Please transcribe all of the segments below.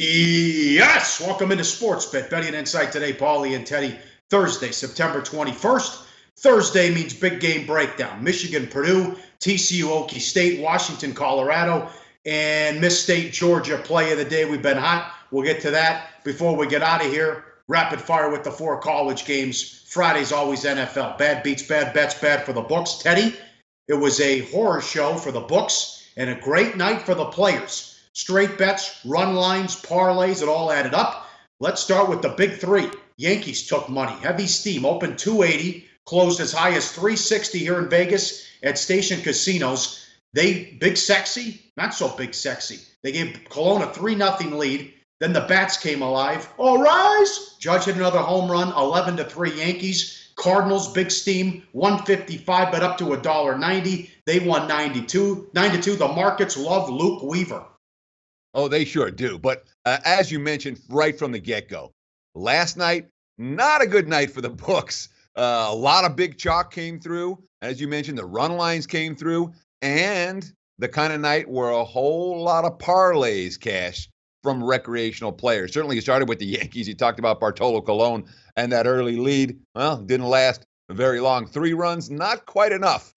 Yes, welcome into SportsBIT. Betting Insight today, Pauly and Teddy. Thursday, September 21st. Thursday means big game breakdown. Michigan, Purdue, TCU, Okie State, Washington, Colorado, and Miss State, Georgia. Play of the day. We've been hot. We'll get to that. Before we get out of here, rapid fire with the 4 college games. Friday's always NFL. Bad beats, bad bets, bad for the books. Teddy, it was a horror show for the books and a great night for the players. Straight bets, run lines, parlays, it all added up. Let's start with the big 3. Yankees took money. Heavy steam. Opened 280. Closed as high as 360 here in Vegas at Station Casinos. They, big sexy? Not so big sexy. They gave Cologne a 3-0 lead. Then the bats came alive. All rise! Judge hit another home run. 11-3 Yankees. Cardinals, big steam. 155, but up to $1.90. They won 92. 92. The markets love Luke Weaver. Oh, they sure do. But as you mentioned right from the get-go, last night, not a good night for the books. A lot of big chalk came through. As you mentioned, the run lines came through. And the kind of night where a whole lot of parlays cash from recreational players. Certainly it started with the Yankees. You talked about Bartolo Colon and that early lead. Well, didn't last very long. 3 runs, not quite enough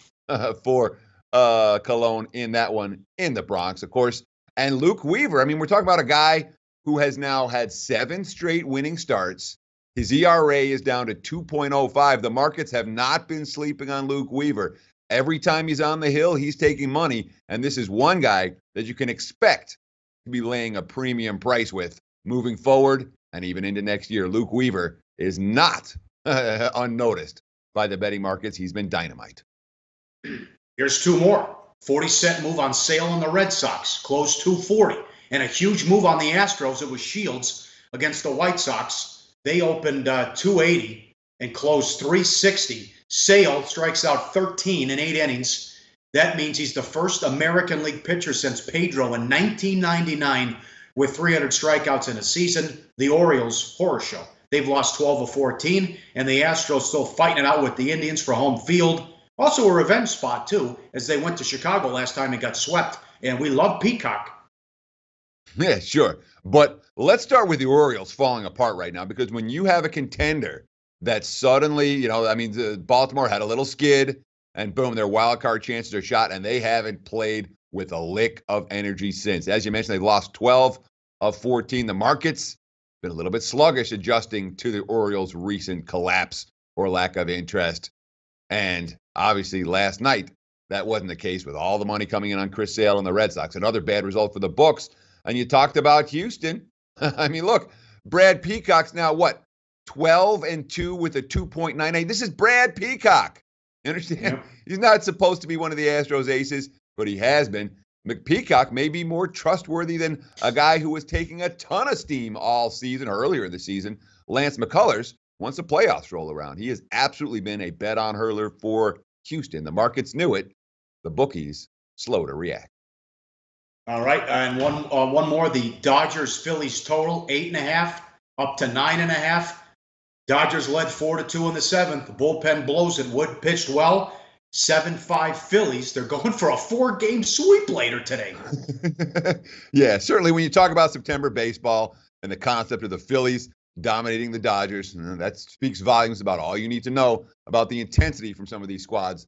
for Colon in that one in the Bronx, of course. And Luke Weaver, I mean, we're talking about a guy who has now had 7 straight winning starts. His ERA is down to 2.05. The markets have not been sleeping on Luke Weaver. Every time he's on the hill, he's taking money. And this is one guy that you can expect to be laying a premium price with moving forward and even into next year. Luke Weaver is not unnoticed by the betting markets. He's been dynamite. Here's 2 more. 40-cent move on Sale on the Red Sox, closed 240. And a huge move on the Astros. It was Shields against the White Sox. They opened 280 and closed 360. Sale strikes out 13 in 8 innings. That means he's the first American League pitcher since Pedro in 1999 with 300 strikeouts in a season. The Orioles, horror show. They've lost 12 of 14, and the Astros still fighting it out with the Indians for home field. Also a revenge spot, too, as they went to Chicago last time and got swept. And we love Peacock. Yeah, sure. But let's start with the Orioles falling apart right now, because when you have a contender that suddenly, Baltimore had a little skid, and boom, their wild card chances are shot, and they haven't played with a lick of energy since. As you mentioned, they've lost 12 of 14. The market's been a little bit sluggish adjusting to the Orioles' recent collapse or lack of interest. And obviously last night, that wasn't the case with all the money coming in on Chris Sale and the Red Sox. Another bad result for the books. And you talked about Houston. I mean, look, Brad Peacock's now what? 12-2 with a 2.98. This is Brad Peacock. You understand? Yeah. He's not supposed to be one of the Astros aces, but he has been. Peacock may be more trustworthy than a guy who was taking a ton of steam all season or earlier in the season, Lance McCullers, once the playoffs roll around. He has absolutely been a bet-on hurler for Houston. The markets knew it. The bookies slow to react. All right, and one more. The Dodgers-Phillies total, 8.5 up to 9.5. Dodgers led 4-2 in the 7th. The bullpen blows it. Wood pitched well. 7-5 Phillies. They're going for a 4-game sweep later today. Yeah, certainly when you talk about September baseball and the concept of the Phillies dominating the Dodgers, that speaks volumes about all you need to know about the intensity from some of these squads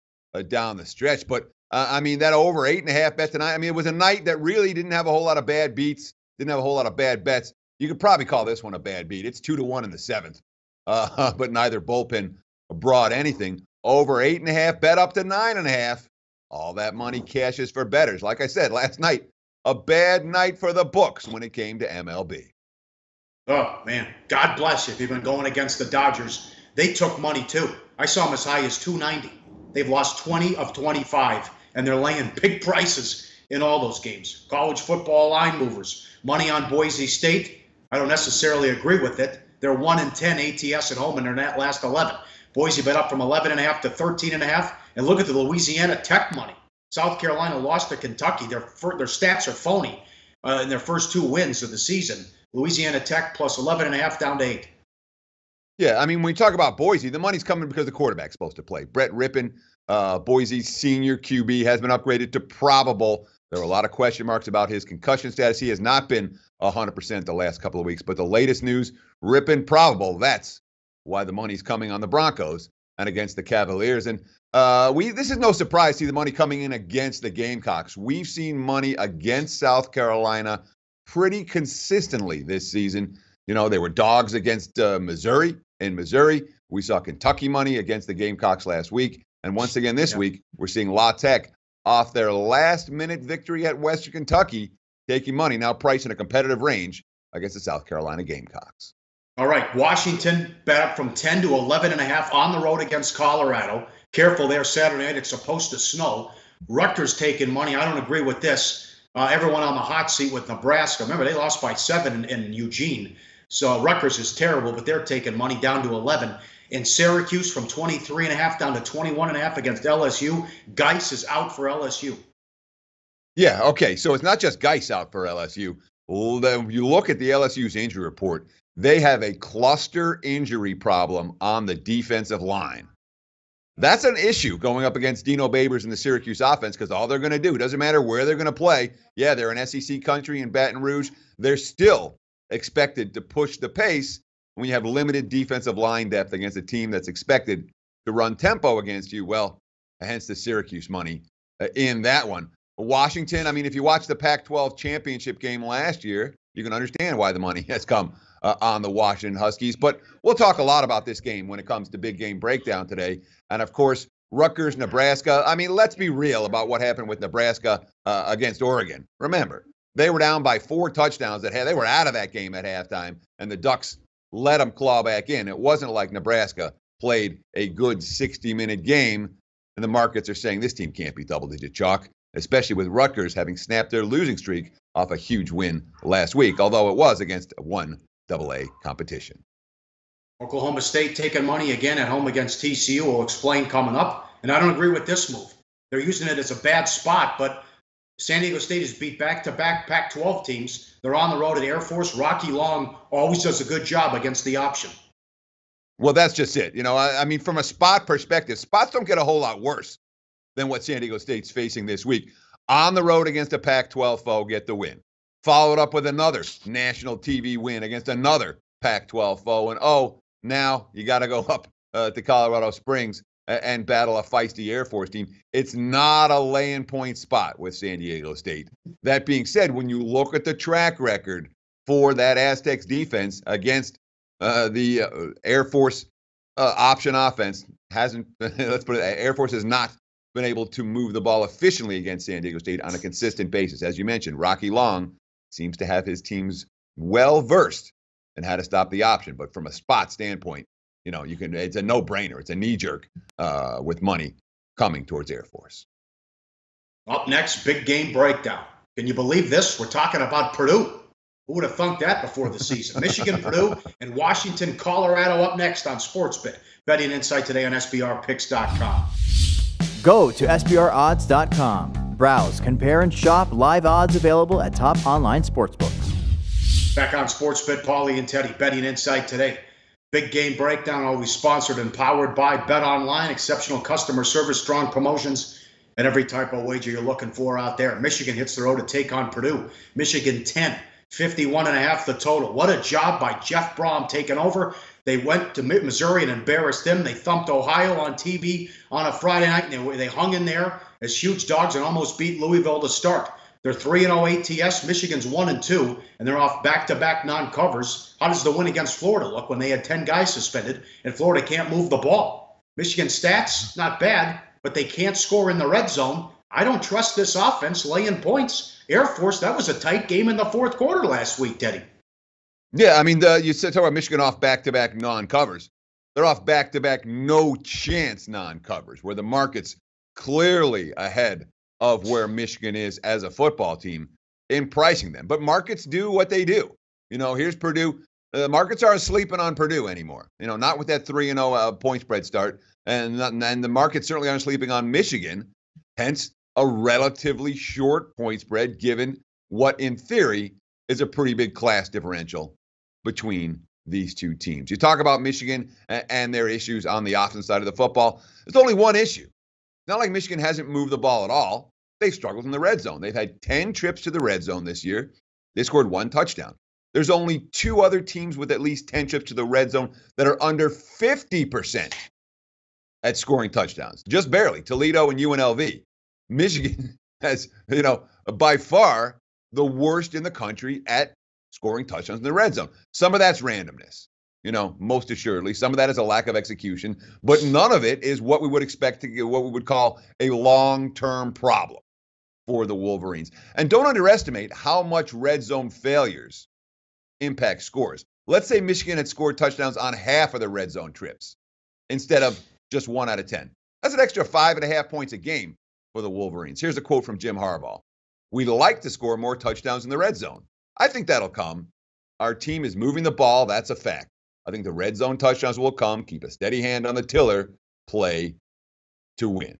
down the stretch. But, that over 8.5 bet tonight, it was a night that really didn't have a whole lot of bad beats, didn't have a whole lot of bad bets. You could probably call this one a bad beat. It's 2-1 in the 7th. But neither bullpen brought anything. Over 8.5, bet up to 9.5. All that money cashes for bettors. Like I said last night, a bad night for the books when it came to MLB. Oh, man. God bless you if you've been going against the Dodgers. They took money, too. I saw them as high as 290. They've lost 20 of 25, and they're laying big prices in all those games. College football line movers. Money on Boise State. I don't necessarily agree with it. They're 1-10 ATS at home in their last 11. Boise bet up from 11.5 to 13.5. And look at the Louisiana Tech money. South Carolina lost to Kentucky. Their stats are phony in their first 2 wins of the season. Louisiana Tech plus 11.5 down to 8. Yeah, when you talk about Boise, the money's coming because the quarterback's supposed to play. Brett Rippon, Boise's senior QB, has been upgraded to probable. There are a lot of question marks about his concussion status. He has not been 100% the last couple of weeks, but the latest news, ripping probable. That's why the money's coming on the Broncos and against the Cavaliers. And this is no surprise to see the money coming in against the Gamecocks. We've seen money against South Carolina pretty consistently this season. You know, they were dogs against Missouri in Missouri. We saw Kentucky money against the Gamecocks last week. And once again this week, we're seeing La Tech off their last-minute victory at Western Kentucky, taking money, now priced in a competitive range against the South Carolina Gamecocks. All right, Washington bet up from 10 to 11.5 on the road against Colorado. Careful there Saturday night. It's supposed to snow. Rutgers taking money. I don't agree with this. Everyone on the hot seat with Nebraska. Remember, they lost by 7 in Eugene. So Rutgers is terrible, but they're taking money down to 11. In Syracuse from 23.5 down to 21.5 against LSU. Geis is out for LSU. Yeah, okay. So it's not just Geis out for LSU. You look at the LSU's injury report, they have a cluster injury problem on the defensive line. That's an issue going up against Dino Babers and the Syracuse offense because all they're going to do, doesn't matter where they're going to play. Yeah, they're an SEC country in Baton Rouge. They're still expected to push the pace when you have limited defensive line depth against a team that's expected to run tempo against you. Well, hence the Syracuse money in that one. Washington, I mean, if you watch the Pac-12 championship game last year, you can understand why the money has come on the Washington Huskies. But we'll talk a lot about this game when it comes to big game breakdown today. And, of course, Rutgers, Nebraska. I mean, let's be real about what happened with Nebraska against Oregon. Remember, they were down by 4 touchdowns. They were out of that game at halftime, and the Ducks let them claw back in. It wasn't like Nebraska played a good 60-minute game, and the markets are saying this team can't be double-digit chalk, especially with Rutgers having snapped their losing streak off a huge win last week, although it was against one AA competition. Oklahoma State taking money again at home against TCU. We'll explain coming up. And I don't agree with this move. They're using it as a bad spot, but San Diego State has beat back-to-back Pac-12 teams. They're on the road at Air Force. Rocky Long always does a good job against the option. Well, that's just it. You know, I mean, from a spot perspective, spots don't get a whole lot worse than what San Diego State's facing this week. On the road against a Pac-12 foe, get the win. Followed up with another national TV win against another Pac-12 foe. And, now you got to go up to Colorado Springs and battle a feisty Air Force team. It's not a lay-in point spot with San Diego State. That being said, when you look at the track record for that Aztecs defense against the Air Force option offense, let's put it, Air Force has not been able to move the ball efficiently against San Diego State on a consistent basis. As you mentioned, Rocky Long seems to have his teams well-versed in how to stop the option. But from a spot standpoint, you know, it's a no-brainer. It's a knee-jerk with money coming towards Air Force. Up next, big game breakdown. Can you believe this? We're talking about Purdue. Who would have thunk that before the season? Michigan, Purdue, and Washington, Colorado up next on SportsBIT. Betting Insight today on SBRpicks.com. Go to SBRodds.com. Browse, compare, and shop live odds available at top online sportsbooks. Back on SportsBIT, Pauly and Teddy, Betting Insight today. Big game breakdown, always sponsored and powered by BetOnline. Exceptional customer service, strong promotions, and every type of wager you're looking for out there. Michigan hits the road to take on Purdue. Michigan 10, 51.5 the total. What a job by Jeff Brom taking over. They went to Missouri and embarrassed them. They thumped Ohio on TV on a Friday night, and they hung in there as huge dogs and almost beat Louisville to start. They're 3-0 ATS. Michigan's 1-2, and they're off back-to-back non-covers. How does the win against Florida look when they had 10 guys suspended and Florida can't move the ball? Michigan stats, not bad, but they can't score in the red zone. I don't trust this offense laying points. Air Force, that was a tight game in the fourth quarter last week, Teddy. Yeah, I mean, you said talk about Michigan off back-to-back non-covers. They're off back-to-back no-chance non-covers, where the market's clearly ahead of where Michigan is as a football team in pricing them. But markets do what they do. You know, here's Purdue. Markets aren't sleeping on Purdue anymore. You know, not with that 3-0 point spread start. And the markets certainly aren't sleeping on Michigan. Hence, a relatively short point spread given what, in theory, is a pretty big class differential between these two teams. You talk about Michigan and their issues on the offensive side of the football. There's only one issue. It's not like Michigan hasn't moved the ball at all. they struggled in the red zone. They've had 10 trips to the red zone this year. They scored 1 touchdown. There's only 2 other teams with at least 10 trips to the red zone that are under 50% at scoring touchdowns. Just barely. Toledo and UNLV. Michigan has, by far the worst in the country at scoring touchdowns in the red zone. Some of that's randomness, most assuredly. Some of that is a lack of execution, but none of it is what we would expect to get, what we would call a long-term problem for the Wolverines. And don't underestimate how much red zone failures impact scores. Let's say Michigan had scored touchdowns on half of the red zone trips instead of just 1 out of 10. That's an extra 5.5 points a game for the Wolverines. Here's a quote from Jim Harbaugh. We'd like to score more touchdowns in the red zone. I think that'll come. Our team is moving the ball. That's a fact. I think the red zone touchdowns will come. Keep a steady hand on the tiller. Play to win.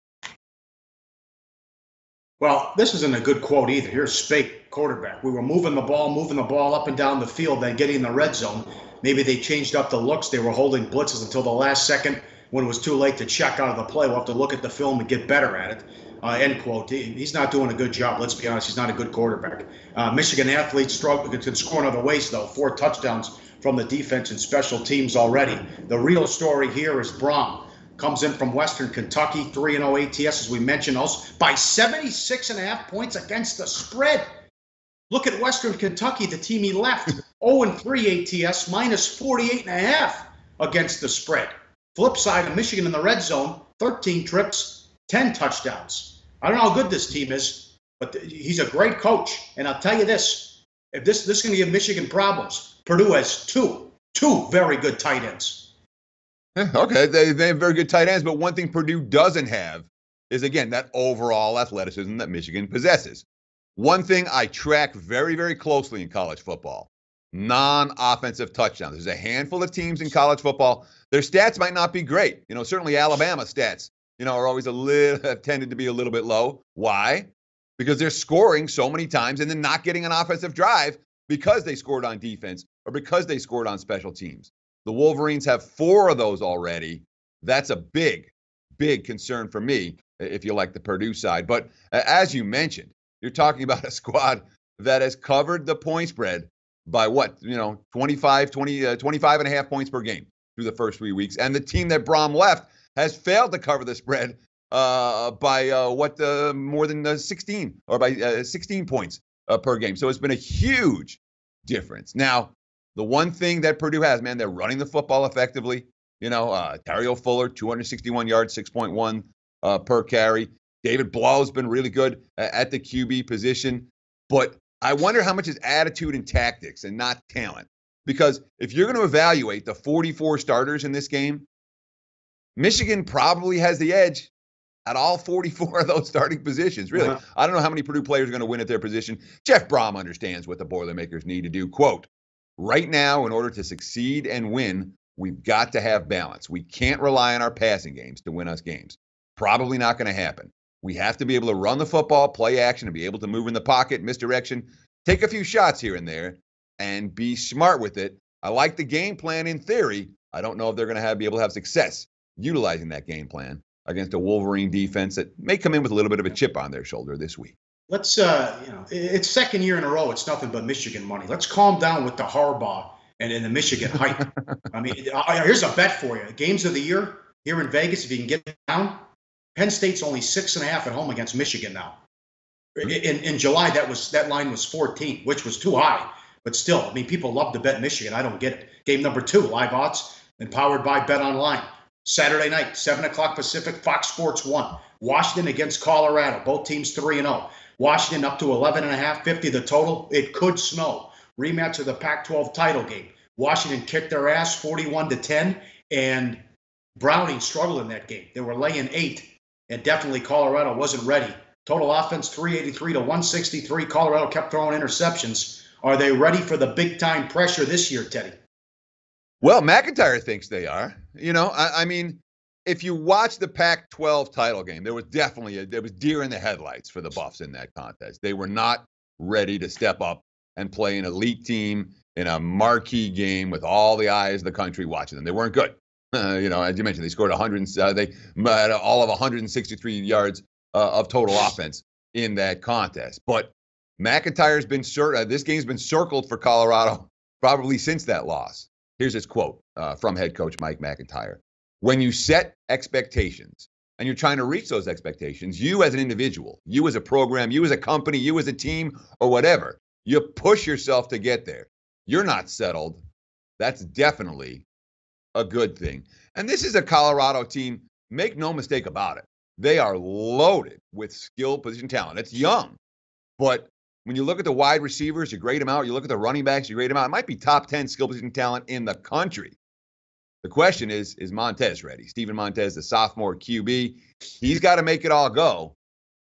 Well, this isn't a good quote either. Here's Spake, quarterback. We were moving the ball up and down the field, then getting in the red zone. Maybe they changed up the looks. They were holding blitzes until the last second when it was too late to check out of the play. We'll have to look at the film and get better at it. End quote. He's not doing a good job. Let's be honest. He's not a good quarterback. Michigan athletes struggle to score in other ways, though. 4 touchdowns from the defense and special teams already. The real story here is Braum. Comes in from Western Kentucky, 3-0 ATS, as we mentioned, also by 76.5 points against the spread. Look at Western Kentucky, the team he left. 0-3 ATS, minus 48.5 against the spread. Flip side of Michigan in the red zone, 13 trips, 10 touchdowns. I don't know how good this team is, but he's a great coach. And I'll tell you this, if this is going to give Michigan problems, Purdue has two very good tight ends. Okay, they have very good tight ends, but one thing Purdue doesn't have is, again, that overall athleticism that Michigan possesses. One thing I track very, very closely in college football, non-offensive touchdowns. There's a handful of teams in college football. Their stats might not be great. Certainly Alabama stats, are always have tended to be a little bit low. Why? Because they're scoring so many times and then not getting an offensive drive because they scored on defense or because they scored on special teams. The Wolverines have 4 of those already. That's a big, big concern for me, if you like the Purdue side. But as you mentioned, you're talking about a squad that has covered the point spread by 25.5 points per game through the first 3 weeks. And the team that Braum left has failed to cover the spread by more than 16 or by 16 points per game. So it's been a huge difference. Now, the one thing that Purdue has, man, they're running the football effectively. Tario Fuller, 261 yards, 6.1 per carry. David Blau's been really good at the QB position. But I wonder how much is attitude and tactics and not talent. Because if you're going to evaluate the 44 starters in this game, Michigan probably has the edge at all 44 of those starting positions, really. Uh-huh. I don't know how many Purdue players are going to win at their position. Jeff Braum understands what the Boilermakers need to do. Quote, right now, in order to succeed and win, we've got to have balance. We can't rely on our passing games to win us games. Probably not going to happen. We have to be able to run the football, play action, and be able to move in the pocket, misdirection, take a few shots here and there, and be smart with it. I like the game plan in theory. I don't know if they're going to be able to have success utilizing that game plan against a Wolverine defense that may come in with a little bit of a chip on their shoulder this week. Let's, it's second year in a row. It's nothing but Michigan money. Let's calm down with the Harbaugh and the Michigan hype. I mean, here's a bet for you. Games of the year here in Vegas, if you can get down, Penn State's only 6.5 at home against Michigan now. In July, that line was 14, which was too high. But still, I mean, people love to bet Michigan. I don't get it. Game number 2, live odds, and powered by Bet Online. Saturday night, 7 o'clock Pacific, Fox Sports 1. Washington against Colorado. Both teams 3-0. Washington up to 11.5, 50 the total. It could snow. Rematch of the Pac-12 title game. Washington kicked their ass 41-10, and Browning struggled in that game. They were laying 8, and definitely Colorado wasn't ready. Total offense 383 to 163. Colorado kept throwing interceptions. Are they ready for the big-time pressure this year, Teddy? Well, McIntyre thinks they are. I mean, if you watch the Pac-12 title game, there was definitely there was deer in the headlights for the Buffs in that contest. They were not ready to step up and play an elite team in a marquee game with all the eyes of the country watching them. They weren't good. As you mentioned, they scored 100. They had all of 163 yards of total offense in that contest. But McIntyre's been this game's been circled for Colorado probably since that loss. Here's his quote from head coach Mike McIntyre. When you set expectations and you're trying to reach those expectations, you as an individual, you as a program, you as a company, you as a team or whatever, you push yourself to get there. You're not settled. That's definitely a good thing. And this is a Colorado team, make no mistake about it. They are loaded with skill position talent. It's young, but when you look at the wide receivers, you grade them out. You look at the running backs, you grade them out. It might be top 10 skill position talent in the country. The question is Montez ready? Steven Montez, the sophomore QB, he's got to make it all go.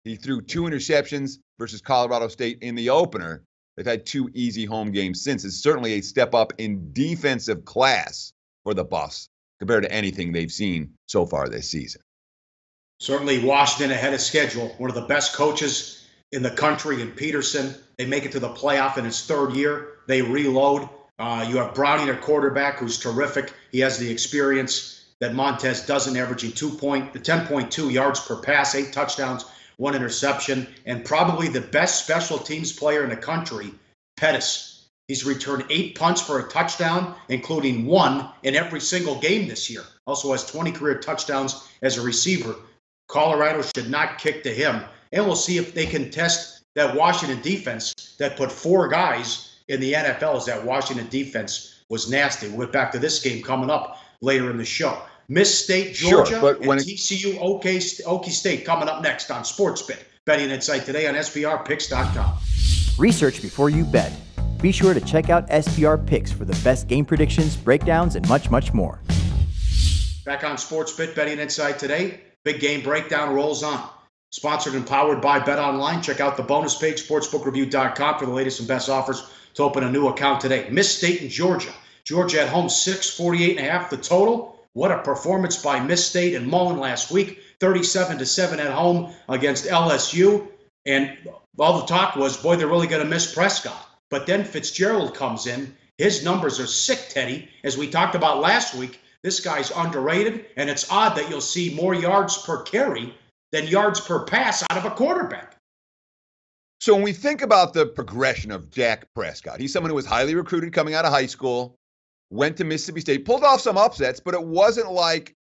He threw 2 interceptions versus Colorado State in the opener. They've had 2 easy home games since. It's certainly a step up in defensive class for the Buffs compared to anything they've seen so far this season. Certainly Washington ahead of schedule. One of the best coaches in the country in Peterson. They make it to the playoff in his 3rd year. They reload. You have Browning, a quarterback, who's terrific. He has the experience that Montez doesn't, averaging 10.2 yards per pass, 8 touchdowns, 1 interception, and probably the best special teams player in the country, Pettis. He's returned 8 punts for a touchdown, including 1 in every single game this year. Also has 20 career touchdowns as a receiver. Colorado should not kick to him. And we'll see if they can test that Washington defense that put 4 guys in the NFL, as that Washington defense was nasty. We'll get back to this game coming up later in the show. Miss State, Georgia, but when and TCU, Okie State coming up next on SportsBIT. Betting Insight today on SBRpicks.com. Research before you bet. Be sure to check out SBR Picks for the best game predictions, breakdowns, and much, much more. Back on SportsBIT, Betting Insight today. Big game breakdown rolls on. Sponsored and powered by BetOnline. Check out the bonus page, sportsbookreview.com, for the latest and best offers to open a new account today. Miss State and Georgia. Georgia at home, 648.5 the total. What a performance by Miss State and Mullen last week. 37-7 at home against LSU. And all the talk was, boy, they're really going to miss Prescott. But then Fitzgerald comes in. His numbers are sick, Teddy. As we talked about last week, this guy's underrated, and it's odd that you'll see more yards per carry than yards per pass out of a quarterback. So when we think about the progression of Dak Prescott, he's someone who was highly recruited coming out of high school, went to Mississippi State, pulled off some upsets, but it wasn't like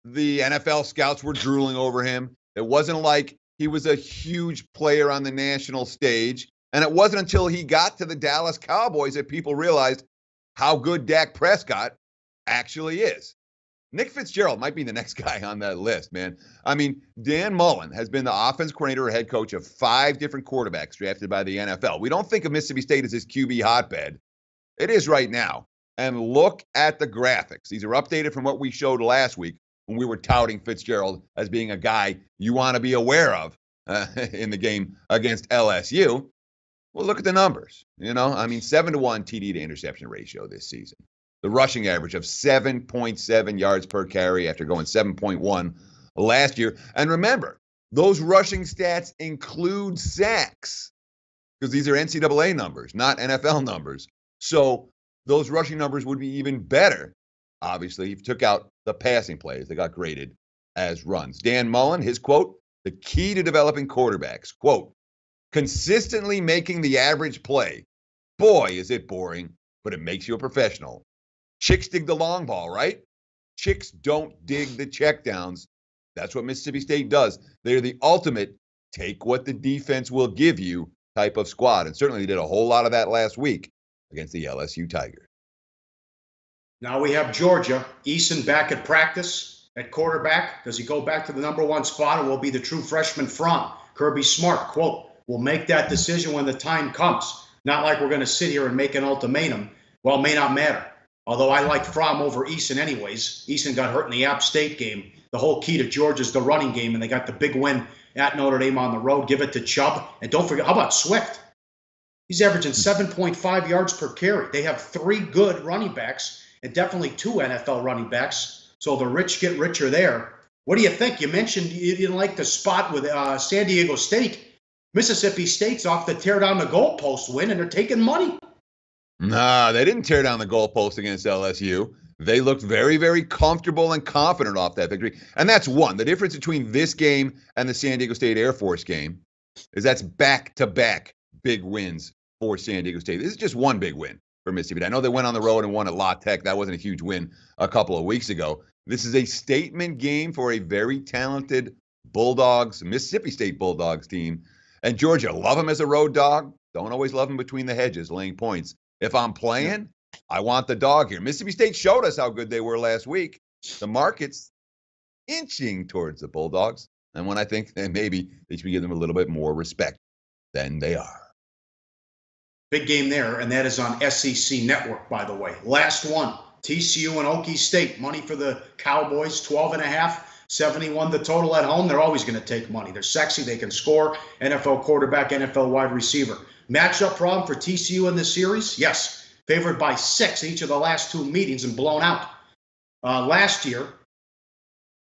the NFL scouts were drooling over him. It wasn't like he was a huge player on the national stage. And it wasn't until he got to the Dallas Cowboys that people realized how good Dak Prescott actually is. Nick Fitzgerald might be the next guy on that list, man. I mean, Dan Mullen has been the offense coordinator or head coach of 5 different quarterbacks drafted by the NFL. We don't think of Mississippi State as his QB hotbed. It is right now. And look at the graphics. These are updated from what we showed last week when we were touting Fitzgerald as being a guy you want to be aware of in the game against LSU. Well, look at the numbers. 7-to-1 TD to interception ratio this season. The rushing average of 7.7 yards per carry after going 7.1 last year. And remember, those rushing stats include sacks because these are NCAA numbers, not NFL numbers. So those rushing numbers would be even better, obviously, if you took out the passing plays that got graded as runs. Dan Mullen, his quote, the key to developing quarterbacks, quote, consistently making the average play. Boy, is it boring, but it makes you a professional. Chicks dig the long ball, right? Chicks don't dig the checkdowns. That's what Mississippi State does. They're the ultimate take what the defense will give you type of squad. And certainly they did a whole lot of that last week against the LSU Tigers. Now we have Georgia. Eason back at practice at quarterback. Does he go back to the number 1 spot, or will be the true freshman front? Kirby Smart, quote, we'll make that decision when the time comes. Not like we're going to sit here and make an ultimatum. Well, it may not matter. Although I like Fromm over Eason anyways. Eason got hurt in the App State game. The whole key to Georgia is the running game, and they got the big win at Notre Dame on the road. Give it to Chubb. And don't forget, how about Swift? He's averaging 7.5 yards per carry. They have 3 good running backs and definitely 2 NFL running backs. So the rich get richer there. What do you think? You mentioned you didn't like the spot with San Diego State. Mississippi State's off the tear down the goalpost win, and they're taking money. Nah, they didn't tear down the goalpost against LSU. They looked very, very comfortable and confident off that victory. And that's one. The difference between this game and the San Diego State Air Force game is that's back-to-back big wins for San Diego State. This is just one big win for Mississippi. I know they went on the road and won at La Tech. That wasn't a huge win a couple of weeks ago. This is a statement game for a very talented Bulldogs, Mississippi State Bulldogs team. And Georgia, love him as a road dog. Don't always love him between the hedges, laying points. If I'm playing, I want the dog here. Mississippi State showed us how good they were last week. The market's inching towards the Bulldogs. And when I think that maybe they should give them a little bit more respect than they are. Big game there, and that is on SEC Network, by the way. Last one, TCU and Okie State. Money for the Cowboys, 12.5, 71 the total at home. They're always going to take money. They're sexy. They can score. NFL quarterback, NFL wide receiver. Matchup problem for TCU in this series? Yes. Favored by 6 each of the last 2 meetings and blown out. Last year,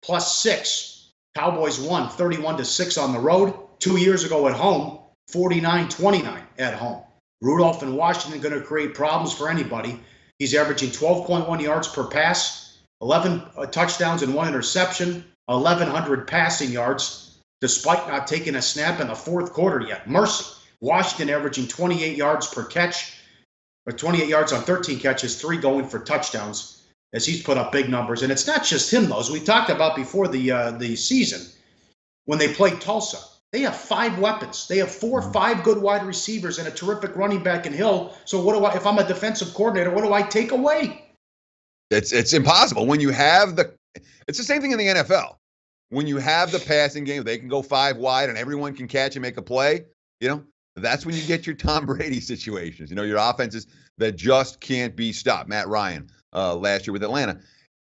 +6. Cowboys won 31-6 on the road. 2 years ago at home, 49-29 at home. Rudolph in Washington going to create problems for anybody. He's averaging 12.1 yards per pass, 11 touchdowns and 1 interception, 1,100 passing yards, despite not taking a snap in the fourth quarter yet. Mercy. Washington averaging 28 yards per catch, or 28 yards on 13 catches, 3 going for touchdowns, as he's put up big numbers. And it's not just him, though. As we talked about before the season, when they played Tulsa, they have 5 weapons. They have 4 or 5 good wide receivers and a terrific running back in Hill. So what do I, if I'm a defensive coordinator, what do I take away? It's impossible. When you have it's the same thing in the NFL. When you have the passing game, they can go 5 wide and everyone can catch and make a play. That's when you get your Tom Brady situations. Your offenses that just can't be stopped. Matt Ryan last year with Atlanta.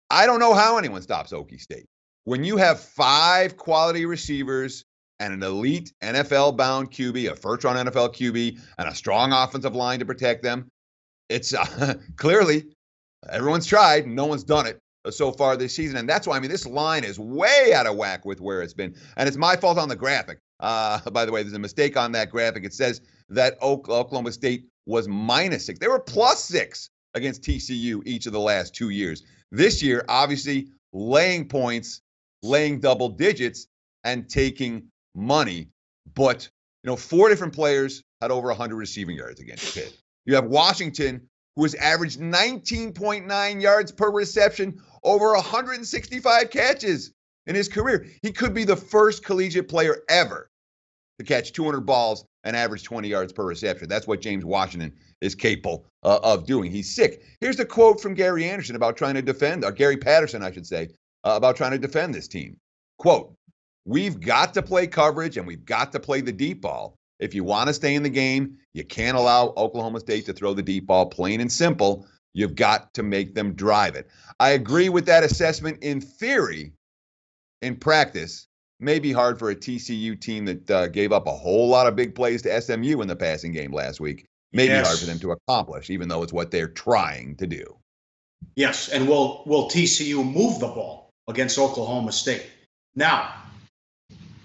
I don't know how anyone stops Okie State. When you have 5 quality receivers and an elite NFL-bound QB, a first-round NFL QB, and a strong offensive line to protect them, it's clearly everyone's tried. No one's done it so far this season. And that's why, this line is way out of whack with where it's been. And it's my fault on the graphic. By the way, there's a mistake on that graphic. It says that Oklahoma State was -6. They were +6 against TCU each of the last 2 years. This year, obviously, laying points, laying double digits, and taking money. But, 4 different players had over 100 receiving yards against Pitt. You have Washington, who has averaged 19.9 yards per reception, over 165 catches in his career. He could be the first collegiate player ever to catch 200 balls and average 20 yards per reception. That's what James Washington is capable of doing. He's sick. Here's the quote from Gary Anderson about trying to defend, or Gary Patterson, I should say, about trying to defend this team. Quote, "We've got to play coverage and we've got to play the deep ball. If you want to stay in the game, you can't allow Oklahoma State to throw the deep ball, plain and simple. You've got to make them drive it." I agree with that assessment in theory. In practice, may be hard for a TCU team that gave up a whole lot of big plays to SMU in the passing game last week. Maybe hard for them to accomplish, even though it's what they're trying to do. Yes, and will TCU move the ball against Oklahoma State? Now,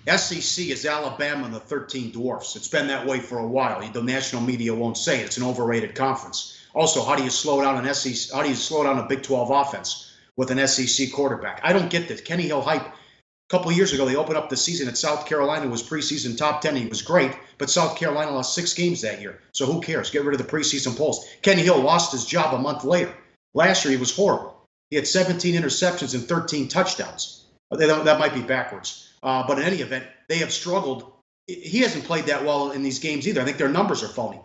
SEC is Alabama and the 13 Dwarfs. It's been that way for a while. The national media won't say it. It's an overrated conference. Also, how do you slow down an SEC? How do you slow down a Big 12 offense with an SEC quarterback? I don't get this. Kenny Hill hype. A couple of years ago, they opened up the season at South Carolina. It was preseason top 10. He was great, but South Carolina lost 6 games that year. So who cares? Get rid of the preseason polls. Kenny Hill lost his job a month later. Last year, he was horrible. He had 17 interceptions and 13 touchdowns. That might be backwards. But in any event, they have struggled. He hasn't played that well in these games either. I think their numbers are phony.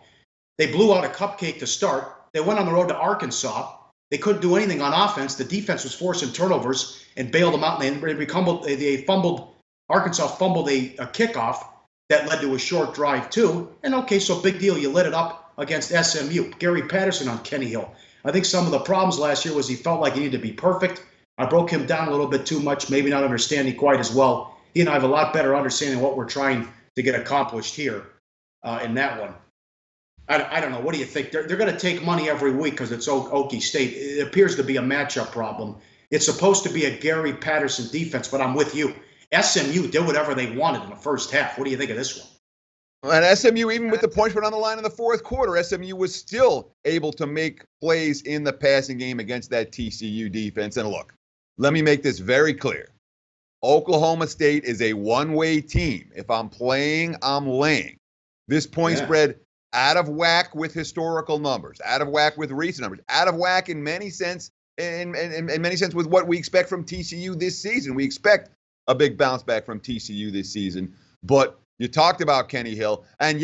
They blew out a cupcake to start. They went on the road to Arkansas. They couldn't do anything on offense. The defense was forcing turnovers and bailed them out. And Arkansas fumbled a kickoff that led to a short drive too. And okay, so big deal. You lit it up against SMU. Gary Patterson on Kenny Hill. I think some of the problems last year was he felt like he needed to be perfect. I broke him down a little bit too much, maybe not understanding quite as well. He and I have a lot better understanding of what we're trying to get accomplished here in that one. I don't know. What do you think? They're going to take money every week because it's Okie State. It appears to be a matchup problem. It's supposed to be a Gary Patterson defense, but I'm with you. SMU did whatever they wanted in the first half. What do you think of this one? And SMU, even with the points put on the line in the fourth quarter, SMU was still able to make plays in the passing game against that TCU defense. And look, let me make this very clear. Oklahoma State is a one-way team. If I'm playing, I'm laying. This point spread out of whack with historical numbers, out of whack with recent numbers, out of whack in many sense, in many sense with what we expect from TCU this season. We expect a big bounce back from TCU this season. But you talked about Kenny Hill, and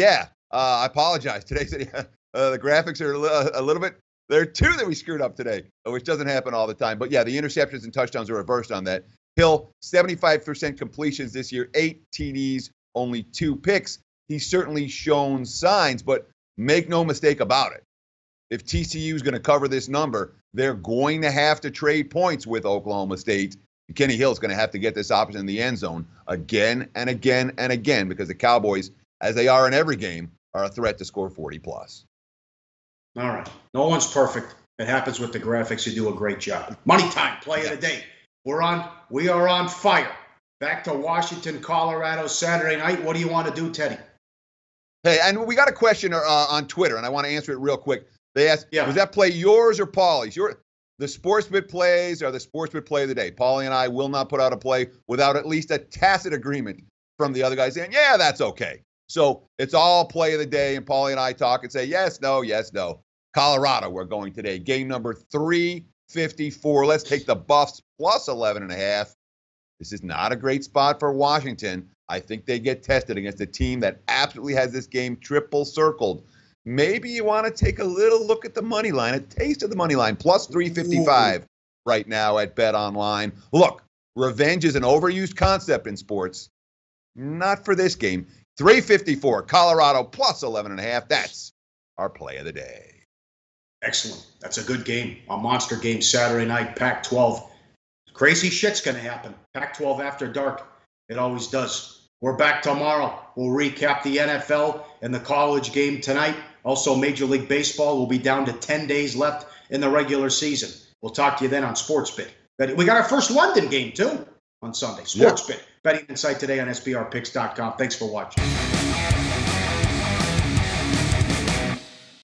I apologize. Today the graphics are a little bit. There are two that we screwed up today, which doesn't happen all the time. But yeah, the interceptions and touchdowns are reversed on that. Hill, 75% completions this year, 8 TDs, only 2 picks. He's certainly shown signs, but make no mistake about it. If TCU is going to cover this number, they're going to have to trade points with Oklahoma State. Kenny Hill is going to have to get this option in the end zone again and again and again because the Cowboys, as they are in every game, are a threat to score 40+. All right. No one's perfect. It happens with the graphics. You do a great job. Money time, play of the day. We are on fire. Back to Washington, Colorado, Saturday night. What do you want to do, Teddy? Hey, and we got a question on Twitter, and I want to answer it real quick. They asked, was that play yours or Pauly's? The SportsBIT plays are the SportsBIT play of the day. Pauly and I will not put out a play without at least a tacit agreement from the other guy saying, yeah, that's okay. So it's all play of the day, and Pauly and I talk and say, yes, no, yes, no. Colorado, we're going today. Game number 354. Let's take the Buffs plus 11.5. This is not a great spot for Washington. I think they get tested against a team that absolutely has this game triple circled. Maybe you want to take a little look at the money line, a taste of the money line, plus 355 right now at Bet Online. Look, revenge is an overused concept in sports. Not for this game. 354, Colorado plus 11.5. That's our play of the day. Excellent. That's a good game. A monster game Saturday night, Pac-12. Crazy shit's going to happen. Pac-12 after dark. It always does. We're back tomorrow. We'll recap the NFL and the college game tonight. Also, Major League Baseball will be down to 10 days left in the regular season. We'll talk to you then on SportsBIT. We got our first London game, too, on Sunday. SportsBIT. Betting insight today on SBRpicks.com. Thanks for watching.